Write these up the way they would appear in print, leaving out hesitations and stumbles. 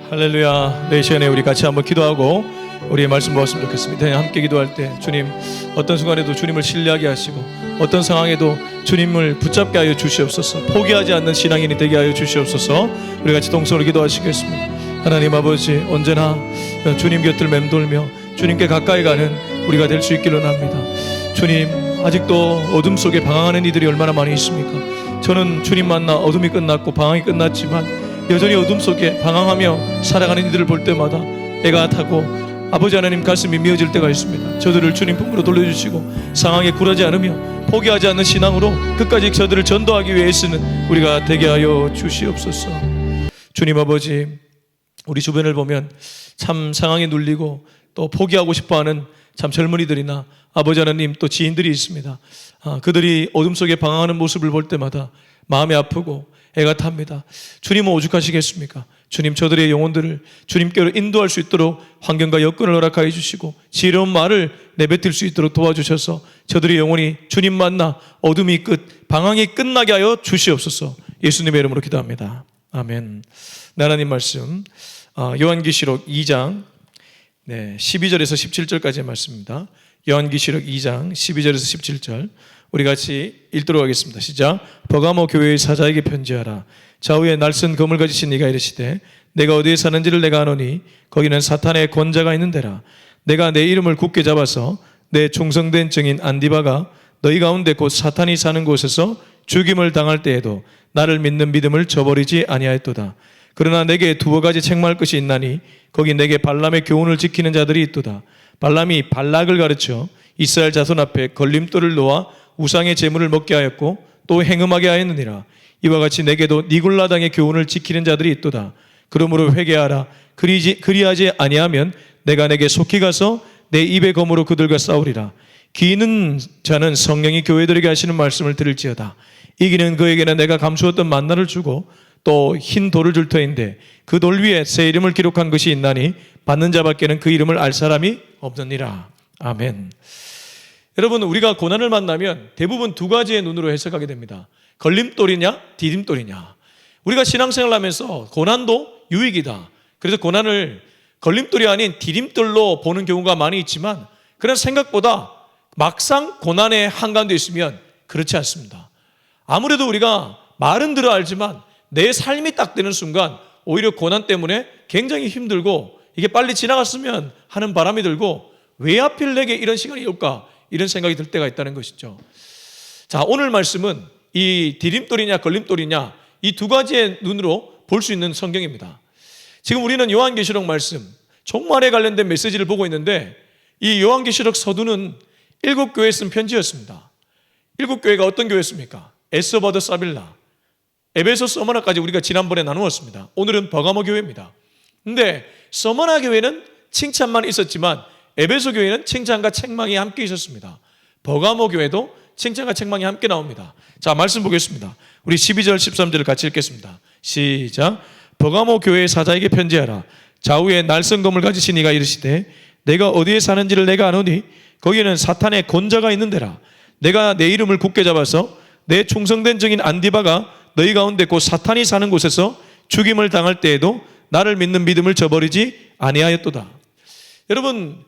할렐루야. 이 시간에 우리 같이 한번 기도하고 우리의 말씀 보았으면 좋겠습니다. 함께 기도할 때 주님, 어떤 순간에도 주님을 신뢰하게 하시고 어떤 상황에도 주님을 붙잡게 하여 주시옵소서. 포기하지 않는 신앙인이 되게 하여 주시옵소서. 우리 같이 동성으로 기도하시겠습니다. 하나님 아버지, 언제나 주님 곁을 맴돌며 주님께 가까이 가는 우리가 될 수 있기를 원합니다. 주님, 아직도 어둠 속에 방황하는 이들이 얼마나 많이 있습니까? 저는 주님 만나 어둠이 끝났고 방황이 끝났지만 여전히 어둠 속에 방황하며 살아가는 이들을 볼 때마다 애가 타고 아버지 하나님 가슴이 미어질 때가 있습니다. 저들을 주님 품으로 돌려주시고 상황에 굴하지 않으며 포기하지 않는 신앙으로 끝까지 저들을 전도하기 위해 애쓰는 우리가 되게 하여 주시옵소서. 주님 아버지, 우리 주변을 보면 참 상황에 눌리고 또 포기하고 싶어하는 참 젊은이들이나 아버지 하나님 또 지인들이 있습니다. 그들이 어둠 속에 방황하는 모습을 볼 때마다 마음이 아프고 애가 탑니다. 주님은 오죽하시겠습니까? 주님, 저들의 영혼들을 주님께로 인도할 수 있도록 환경과 여건을 허락하여 주시고 지혜로운 말을 내뱉을 수 있도록 도와주셔서 저들의 영혼이 주님 만나 어둠이 끝, 방황이 끝나게 하여 주시옵소서. 예수님의 이름으로 기도합니다. 아멘. 하나님 말씀, 요한계시록 2장 12절에서 17절까지의 말씀입니다. 요한계시록 2장 12절에서 17절 우리 같이 읽도록 하겠습니다. 시작. 버가모 교회의 사자에게 편지하라. 좌우에 날선 검을 가지신 이가 이르시되 내가 어디에 사는지를 내가 아노니 거기는 사탄의 권자가 있는 데라. 내가 내 이름을 굳게 잡아서 내 충성된 증인 안디바가 너희 가운데 곧 사탄이 사는 곳에서 죽임을 당할 때에도 나를 믿는 믿음을 저버리지 아니하였도다. 그러나 내게 두어 가지 책망할 것이 있나니 거기 내게 발람의 교훈을 지키는 자들이 있도다. 발람이 발락을 가르쳐 이스라엘 자손 앞에 걸림돌을 놓아 우상의 제물을 먹게 하였고 또 행음하게 하였느니라. 이와 같이 내게도 니골라 당의 교훈을 지키는 자들이 있도다. 그러므로 회개하라. 그리하지 아니하면 내가 내게 속히 가서 내 입의 검으로 그들과 싸우리라. 귀 있는 자는 성령이 교회들에게 하시는 말씀을 들을지어다. 이기는 그에게는 내가 감추었던 만나를 주고 또 흰 돌을 줄 터인데 그 돌 위에 새 이름을 기록한 것이 있나니 받는 자밖에는 그 이름을 알 사람이 없느니라. 아멘. 여러분, 우리가 고난을 만나면 대부분 두 가지의 눈으로 해석하게 됩니다. 걸림돌이냐 디딤돌이냐. 우리가 신앙생활을 하면서 고난도 유익이다. 그래서 고난을 걸림돌이 아닌 디딤돌로 보는 경우가 많이 있지만 그런 생각보다 막상 고난의 한가운데 있으면 그렇지 않습니다. 아무래도 우리가 말은 들어 알지만 내 삶이 딱 되는 순간 오히려 고난 때문에 굉장히 힘들고 이게 빨리 지나갔으면 하는 바람이 들고 왜 하필 내게 이런 시간이 올까 이런 생각이 들 때가 있다는 것이죠. 자, 오늘 말씀은 이 디딤돌이냐 걸림돌이냐 이 두 가지의 눈으로 볼 수 있는 성경입니다. 지금 우리는 요한계시록 말씀 종말에 관련된 메시지를 보고 있는데 이 요한계시록 서두는 7교회에 쓴 편지였습니다. 7교회가 어떤 교회였습니까? 에스버드 사빌라, 에베소 서머나까지 우리가 지난번에 나누었습니다. 오늘은 버가모 교회입니다. 근데 서머나 교회는 칭찬만 있었지만 에베소 교회는 칭찬과 책망이 함께 있었습니다. 버가모 교회도 칭찬과 책망이 함께 나옵니다. 자, 말씀 보겠습니다. 우리 12절 13절을 같이 읽겠습니다. 시작. 버가모 교회의 사자에게 편지하라. 좌우에 날선 검을 가지신 이가 이르시되 내가 어디에 사는지를 내가 아노니 거기에는 사탄의 권자가 있는 데라. 내가 내 이름을 굳게 잡아서 내 충성된 증인 안디바가 너희 가운데 곧 사탄이 사는 곳에서 죽임을 당할 때에도 나를 믿는 믿음을 저버리지 아니하였도다. 여러분,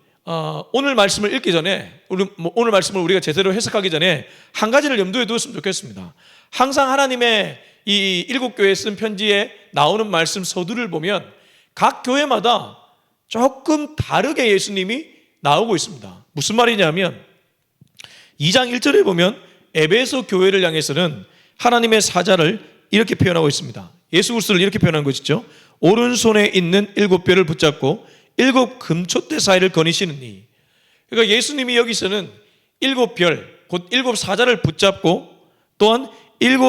오늘 말씀을 읽기 전에 오늘 말씀을 우리가 제대로 해석하기 전에 한 가지를 염두에 두었으면 좋겠습니다. 항상 하나님의 이 7교회에 쓴 편지에 나오는 말씀 서두를 보면 각 교회마다 조금 다르게 예수님이 나오고 있습니다. 무슨 말이냐면 2장 1절에 보면 에베소 교회를 향해서는 하나님의 사자를 이렇게 표현하고 있습니다. 예수 그리스도를 이렇게 표현한 것이죠. 오른손에 있는 7뼈를 붙잡고 7 금촛대 사이를 거니시느니. 그러니까 예수님이 여기서는 7별, 곧 7 사자를 붙잡고 또한 7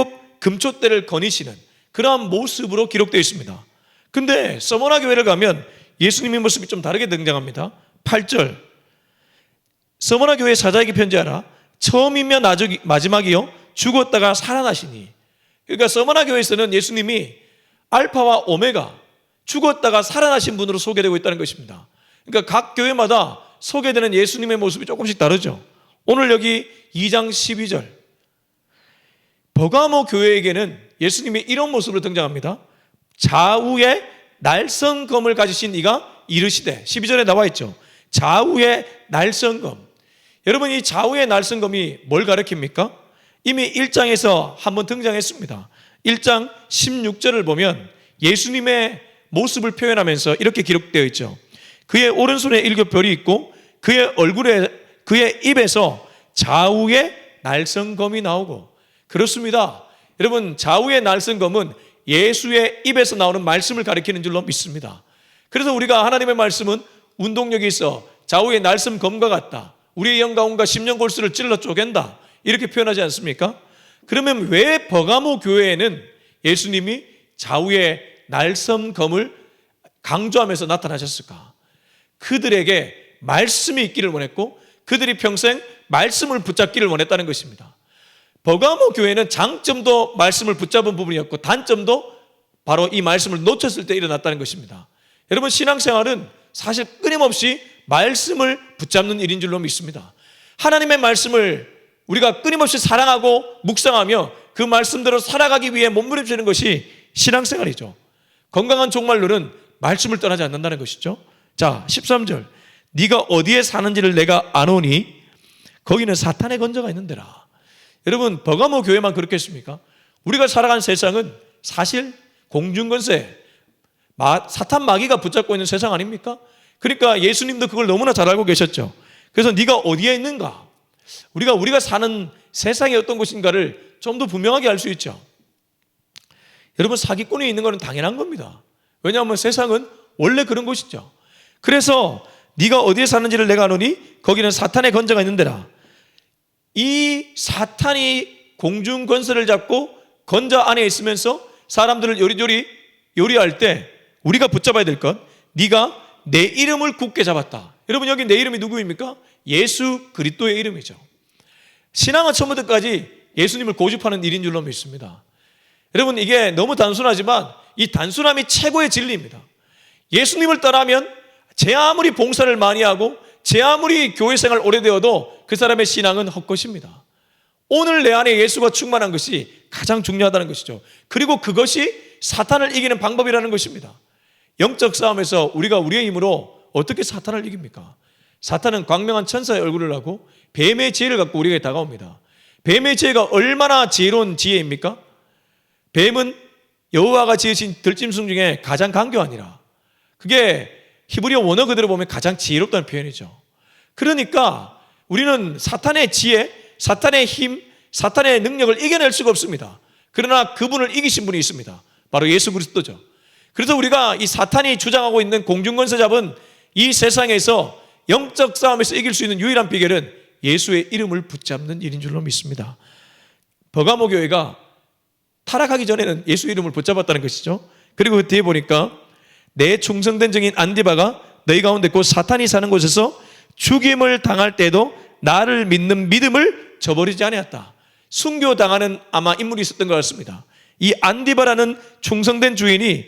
금촛대를 거니시는 그러한 모습으로 기록되어 있습니다. 근데 서머나 교회를 가면 예수님의 모습이 좀 다르게 등장합니다. 8절. 서머나 교회 사자에게 편지하라. 처음이며 마지막이요 죽었다가 살아나시니. 그러니까 서머나 교회에서는 예수님이 알파와 오메가, 죽었다가 살아나신 분으로 소개되고 있다는 것입니다. 그러니까 각 교회마다 소개되는 예수님의 모습이 조금씩 다르죠. 오늘 여기 2장 12절 버가모 교회에게는 예수님이 이런 모습으로 등장합니다. 좌우에 날성검을 가지신 이가 이르시되, 12절에 나와 있죠. 좌우의 날성검. 여러분, 이 좌우의 날성검이 뭘 가리킵니까? 이미 1장에서 한번 등장했습니다. 1장 16절을 보면 예수님의 모습을 표현하면서 이렇게 기록되어 있죠. 그의 오른손에 7별이 있고 그의 얼굴에, 그의 입에서 좌우의 날성검이 나오고. 그렇습니다. 여러분, 좌우의 날성검은 예수의 입에서 나오는 말씀을 가리키는 줄로 믿습니다. 그래서 우리가 하나님의 말씀은 운동력이 있어 좌우의 날성검과 같다, 우리의 영가운과 심령골수를 찔러 쪼갠다, 이렇게 표현하지 않습니까? 그러면 왜 버가모 교회에는 예수님이 좌우의 날성검을 강조하면서 나타나셨을까? 그들에게 말씀이 있기를 원했고 그들이 평생 말씀을 붙잡기를 원했다는 것입니다. 버가모 교회는 장점도 말씀을 붙잡은 부분이었고 단점도 바로 이 말씀을 놓쳤을 때 일어났다는 것입니다. 여러분, 신앙생활은 사실 끊임없이 말씀을 붙잡는 일인 줄로 믿습니다. 하나님의 말씀을 우리가 끊임없이 사랑하고 묵상하며 그 말씀대로 살아가기 위해 몸부림치는 것이 신앙생활이죠. 건강한 종말론은 말씀을 떠나지 않는다는 것이죠. 자, 13절. 네가 어디에 사는지를 내가 아노니 거기는 사탄의 건져가 있는 데라. 여러분, 버가모 교회만 그렇겠습니까? 우리가 살아가는 세상은 사실 공중권세, 사탄 마귀가 붙잡고 있는 세상 아닙니까? 그러니까 예수님도 그걸 너무나 잘 알고 계셨죠. 그래서 네가 어디에 있는가, 우리가 사는 세상이 어떤 곳인가를 좀 더 분명하게 알 수 있죠. 여러분, 사기꾼이 있는 것은 당연한 겁니다. 왜냐하면 세상은 원래 그런 곳이죠. 그래서 네가 어디에 사는지를 내가 아노니 거기는 사탄의 건져가 있는 데라. 이 사탄이 공중 권세를 잡고 건져 안에 있으면서 사람들을 요리조리 요리할 때 우리가 붙잡아야 될 것, 네가 내 이름을 굳게 잡았다. 여러분, 여기 내 이름이 누구입니까? 예수 그리스도의 이름이죠. 신앙은 처음부터까지 예수님을 고집하는 일인 줄로 믿습니다. 여러분, 이게 너무 단순하지만 이 단순함이 최고의 진리입니다. 예수님을 떠나면 제 아무리 봉사를 많이 하고 제 아무리 교회 생활 오래되어도 그 사람의 신앙은 헛것입니다. 오늘 내 안에 예수가 충만한 것이 가장 중요하다는 것이죠. 그리고 그것이 사탄을 이기는 방법이라는 것입니다. 영적 싸움에서 우리가 우리의 힘으로 어떻게 사탄을 이깁니까? 사탄은 광명한 천사의 얼굴을 하고 뱀의 지혜를 갖고 우리에게 다가옵니다. 뱀의 지혜가 얼마나 지혜로운 지혜입니까? 뱀은 여호와가 지으신 들짐승 중에 가장 강교하니라. 그게 히브리어 원어 그대로 보면 가장 지혜롭다는 표현이죠. 그러니까 우리는 사탄의 지혜, 사탄의 힘, 사탄의 능력을 이겨낼 수가 없습니다. 그러나 그분을 이기신 분이 있습니다. 바로 예수 그리스도죠. 그래서 우리가 이 사탄이 주장하고 있는 공중권세 잡은 이 세상에서 영적 싸움에서 이길 수 있는 유일한 비결은 예수의 이름을 붙잡는 일인 줄로 믿습니다. 버가모 교회가 타락하기 전에는 예수 이름을 붙잡았다는 것이죠. 그리고 그 뒤에 보니까 내 충성된 증인 안디바가 너희 가운데 곧 사탄이 사는 곳에서 죽임을 당할 때도 나를 믿는 믿음을 저버리지 아니었다. 순교당하는 아마 인물이 있었던 것 같습니다. 이 안디바라는 충성된 주인이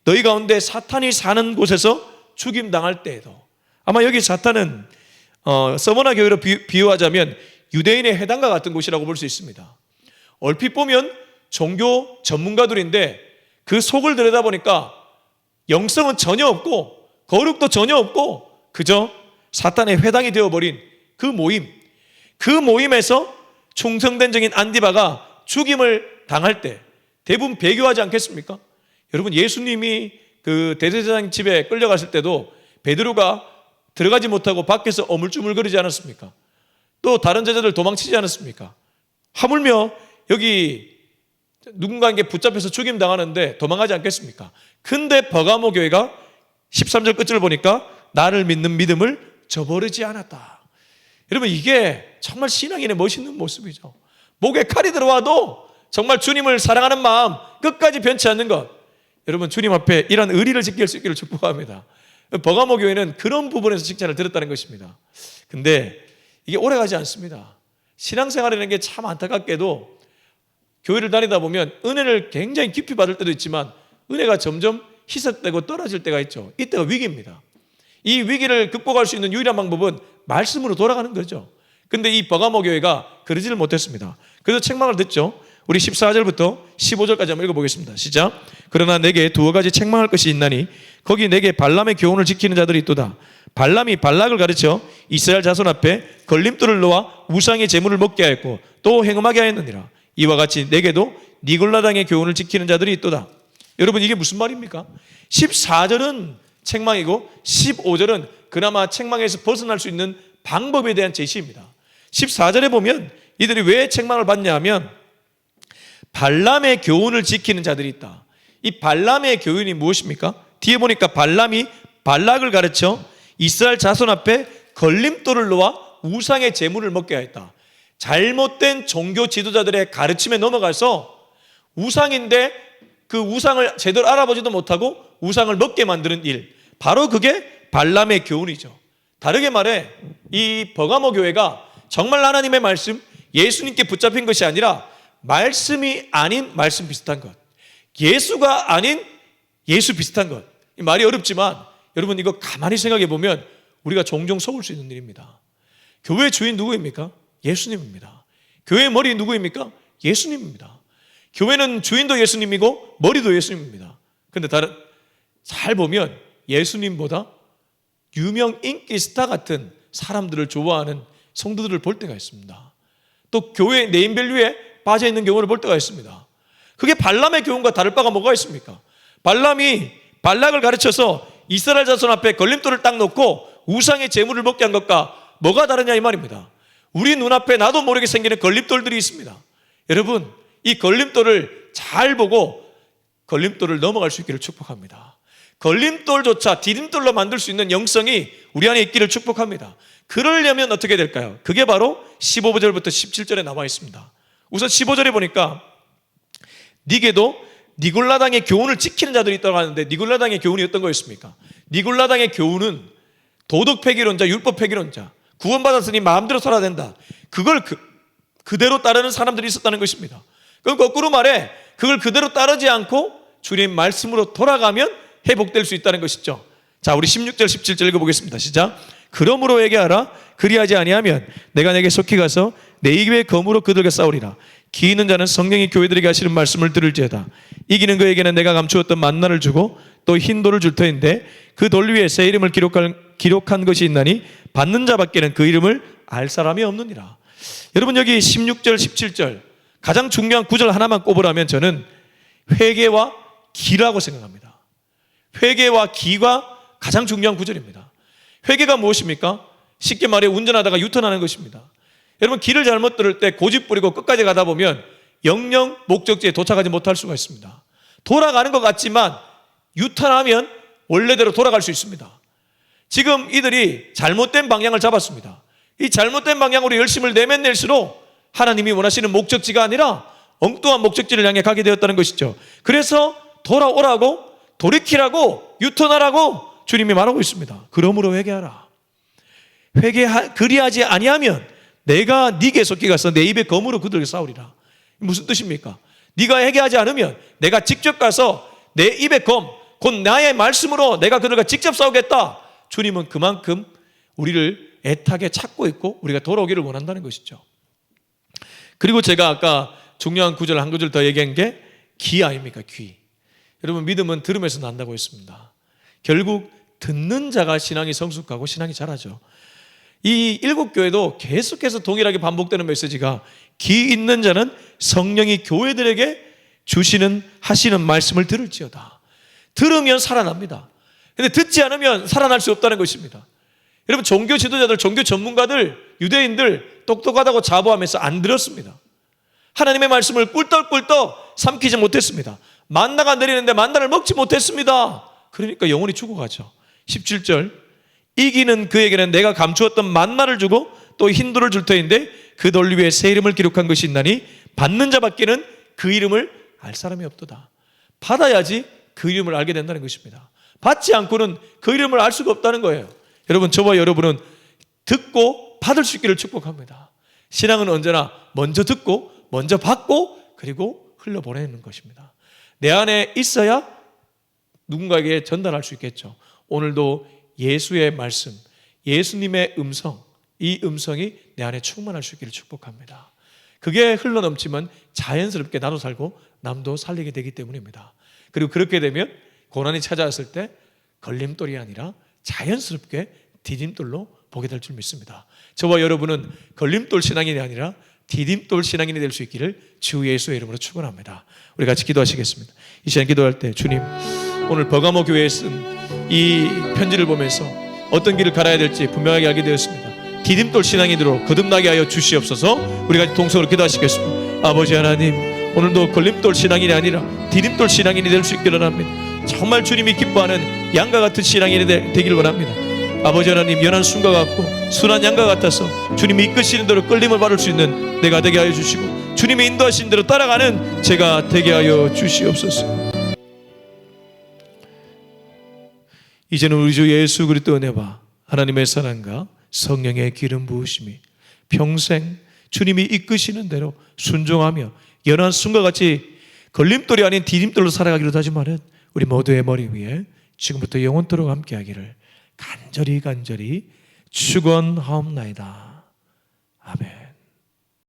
너희 가운데 사탄이 사는 곳에서 죽임당할 때에도, 아마 여기 사탄은 서머나 교회로 비유하자면 유대인의 회당과 같은 곳이라고 볼 수 있습니다. 얼핏 보면 종교 전문가들인데 그 속을 들여다보니까 영성은 전혀 없고 거룩도 전혀 없고 그저 사탄의 회당이 되어버린 그 모임에서 충성된 증인 안디바가 죽임을 당할 때 대부분 배교하지 않겠습니까? 여러분, 예수님이 그 대제사장 집에 끌려갔을 때도 베드로가 들어가지 못하고 밖에서 어물쭈물거리지 않았습니까? 또 다른 제자들 도망치지 않았습니까? 하물며 여기 누군가에게 붙잡혀서 죽임 당하는데 도망가지 않겠습니까? 근데 버가모 교회가 13절 끝을 보니까 나를 믿는 믿음을 저버리지 않았다. 여러분, 이게 정말 신앙인의 멋있는 모습이죠. 목에 칼이 들어와도 정말 주님을 사랑하는 마음 끝까지 변치 않는 것. 여러분, 주님 앞에 이런 의리를 지킬 수 있기를 축복합니다. 버가모 교회는 그런 부분에서 칭찬을 들었다는 것입니다. 근데 이게 오래가지 않습니다. 신앙생활이라는 게 참 안타깝게도 교회를 다니다 보면 은혜를 굉장히 깊이 받을 때도 있지만 은혜가 점점 희석되고 떨어질 때가 있죠. 이때가 위기입니다. 이 위기를 극복할 수 있는 유일한 방법은 말씀으로 돌아가는 거죠. 근데 이 버가모 교회가 그러지를 못했습니다. 그래서 책망을 듣죠. 우리 14절부터 15절까지 한번 읽어보겠습니다. 시작. 그러나 내게 두어 가지 책망할 것이 있나니 거기 내게 발람의 교훈을 지키는 자들이 있도다. 발람이 발락을 가르쳐 이스라엘 자손 앞에 걸림돌을 놓아 우상의 제물을 먹게 하였고 또 행음하게 하였느니라. 이와 같이 내게도 니골라당의 교훈을 지키는 자들이 있도다. 여러분, 이게 무슨 말입니까? 14절은 책망이고 15절은 그나마 책망에서 벗어날 수 있는 방법에 대한 제시입니다. 14절에 보면 이들이 왜 책망을 받냐 하면 발람의 교훈을 지키는 자들이 있다. 이 발람의 교훈이 무엇입니까? 뒤에 보니까 발람이 발락을 가르쳐 이스라엘 자손 앞에 걸림돌을 놓아 우상의 제물을 먹게 하였다. 잘못된 종교 지도자들의 가르침에 넘어가서 우상인데 그 우상을 제대로 알아보지도 못하고 우상을 먹게 만드는 일, 바로 그게 발람의 교훈이죠. 다르게 말해 이 버가모 교회가 정말 하나님의 말씀, 예수님께 붙잡힌 것이 아니라 말씀이 아닌 말씀 비슷한 것, 예수가 아닌 예수 비슷한 것. 이 말이 어렵지만 여러분, 이거 가만히 생각해 보면 우리가 종종 속을 수 있는 일입니다. 교회 주인 누구입니까? 예수님입니다. 교회의 머리 누구입니까? 예수님입니다. 교회는 주인도 예수님이고 머리도 예수님입니다. 그런데 잘 보면 예수님보다 유명 인기 스타 같은 사람들을 좋아하는 성도들을 볼 때가 있습니다. 또 교회 네임밸류에 빠져 있는 경우를 볼 때가 있습니다. 그게 발람의 교훈과 다를 바가 뭐가 있습니까? 발람이 발락을 가르쳐서 이스라엘 자손 앞에 걸림돌을 딱 놓고 우상의 제물을 먹게 한 것과 뭐가 다르냐 이 말입니다. 우리 눈앞에 나도 모르게 생기는 걸림돌들이 있습니다. 여러분, 이 걸림돌을 잘 보고 걸림돌을 넘어갈 수 있기를 축복합니다. 걸림돌조차 디딤돌로 만들 수 있는 영성이 우리 안에 있기를 축복합니다. 그러려면 어떻게 될까요? 그게 바로 15절부터 17절에 나와 있습니다. 우선 15절에 보니까 니게도 니골라당의 교훈을 지키는 자들이 있다고 하는데, 니골라당의 교훈이 어떤 거였습니까? 니골라당의 교훈은 도덕 폐기론자, 율법 폐기론자, 구원받았으니 마음대로 살아야 된다, 그걸 그대로 따르는 사람들이 있었다는 것입니다. 그럼 거꾸로 말해 그걸 그대로 따르지 않고 주님 말씀으로 돌아가면 회복될 수 있다는 것이죠. 자, 우리 16절 17절 읽어보겠습니다. 시작. 그러므로 회개하라. 그리하지 아니하면 내가 내게 속히 가서 내 입의 검으로 그들과 싸우리라. 기 있는 자는 성령이 교회들에게 하시는 말씀을 들을지어다. 이기는 그에게는 내가 감추었던 만나를 주고 또 흰 돌을 줄 터인데 그 돌 위에 새 이름을 기록한 것이 있나니 받는 자밖에는 그 이름을 알 사람이 없느니라. 여러분, 여기 16절 17절 가장 중요한 구절 하나만 꼽으라면 저는 회개와 기라고 생각합니다. 회개와 기가 가장 중요한 구절입니다. 회개가 무엇입니까? 쉽게 말해 운전하다가 유턴하는 것입니다. 여러분, 길을 잘못 들을 때 고집 부리고 끝까지 가다 보면 영영 목적지에 도착하지 못할 수가 있습니다. 돌아가는 것 같지만 유턴하면 원래대로 돌아갈 수 있습니다. 지금 이들이 잘못된 방향을 잡았습니다. 이 잘못된 방향으로 열심을 내면 낼수록 하나님이 원하시는 목적지가 아니라 엉뚱한 목적지를 향해 가게 되었다는 것이죠. 그래서 돌아오라고, 돌이키라고, 유턴하라고 주님이 말하고 있습니다. 그러므로 회개하라. 그리하지 아니하면 내가 네게 속히 가서 내 입에 검으로 그들에게 싸우리라. 무슨 뜻입니까? 네가 회개하지 않으면 내가 직접 가서 내 입에 검, 곧 나의 말씀으로 내가 그들과 직접 싸우겠다. 주님은 그만큼 우리를 애타게 찾고 있고 우리가 돌아오기를 원한다는 것이죠. 그리고 제가 아까 중요한 구절 한 구절 더 얘기한 게 귀 아닙니까? 귀. 여러분, 믿음은 들음에서 난다고 했습니다. 결국 듣는 자가 신앙이 성숙하고 신앙이 자라죠. 이 일곱 교회도 계속해서 동일하게 반복되는 메시지가 귀 있는 자는 성령이 교회들에게 하시는 말씀을 들을지어다. 들으면 살아납니다. 근데 듣지 않으면 살아날 수 없다는 것입니다. 여러분, 종교 지도자들, 종교 전문가들, 유대인들 똑똑하다고 자부하면서 안 들었습니다. 하나님의 말씀을 꿀떡꿀떡 삼키지 못했습니다. 만나가 내리는데 만나를 먹지 못했습니다. 그러니까 영혼이 죽어가죠. 17절 이기는 그에게는 내가 감추었던 만나를 주고 또 흰돌을 줄 터인데 그 돌 위에 새 이름을 기록한 것이 있나니 받는 자밖에는 그 이름을 알 사람이 없도다. 받아야지 그 이름을 알게 된다는 것입니다. 받지 않고는 그 이름을 알 수가 없다는 거예요. 여러분, 저와 여러분은 듣고 받을 수 있기를 축복합니다. 신앙은 언제나 먼저 듣고 먼저 받고 그리고 흘려보내는 것입니다. 내 안에 있어야 누군가에게 전달할 수 있겠죠. 오늘도 예수의 말씀, 예수님의 음성, 이 음성이 내 안에 충만할 수 있기를 축복합니다. 그게 흘러넘치면 자연스럽게 나도 살고 남도 살리게 되기 때문입니다. 그리고 그렇게 되면 고난이 찾아왔을 때 걸림돌이 아니라 자연스럽게 디딤돌로 보게 될 줄 믿습니다. 저와 여러분은 걸림돌 신앙인이 아니라 디딤돌 신앙인이 될 수 있기를 주 예수의 이름으로 축원합니다. 우리 같이 기도하시겠습니다. 이 시간 기도할 때 주님, 오늘 버가모 교회에 쓴 이 편지를 보면서 어떤 길을 갈아야 될지 분명하게 알게 되었습니다. 디딤돌 신앙인으로 거듭나게 하여 주시옵소서. 우리 같이 동성으로 기도하시겠습니다. 아버지 하나님, 오늘도 걸림돌 신앙인이 아니라 디딤돌 신앙인이 될 수 있기를 원합니다. 정말 주님이 기뻐하는 양과 같은 신앙인이 되기를 원합니다. 아버지 하나님, 연한 순과 같고 순한 양과 같아서 주님이 이끄시는 대로 끌림을 받을 수 있는 내가 되게 하여 주시고 주님이 인도하신 대로 따라가는 제가 되게 하여 주시옵소서. 이제는 우리 주 예수 그리스도 은혜와 하나님의 사랑과 성령의 기름 부으심이 평생 주님이 이끄시는 대로 순종하며 연한 순과 같이 걸림돌이 아닌 디딤돌로 살아가기로 다짐하는 우리 모두의 머리 위에 지금부터 영원토록 함께하기를 간절히 축원하옵나이다.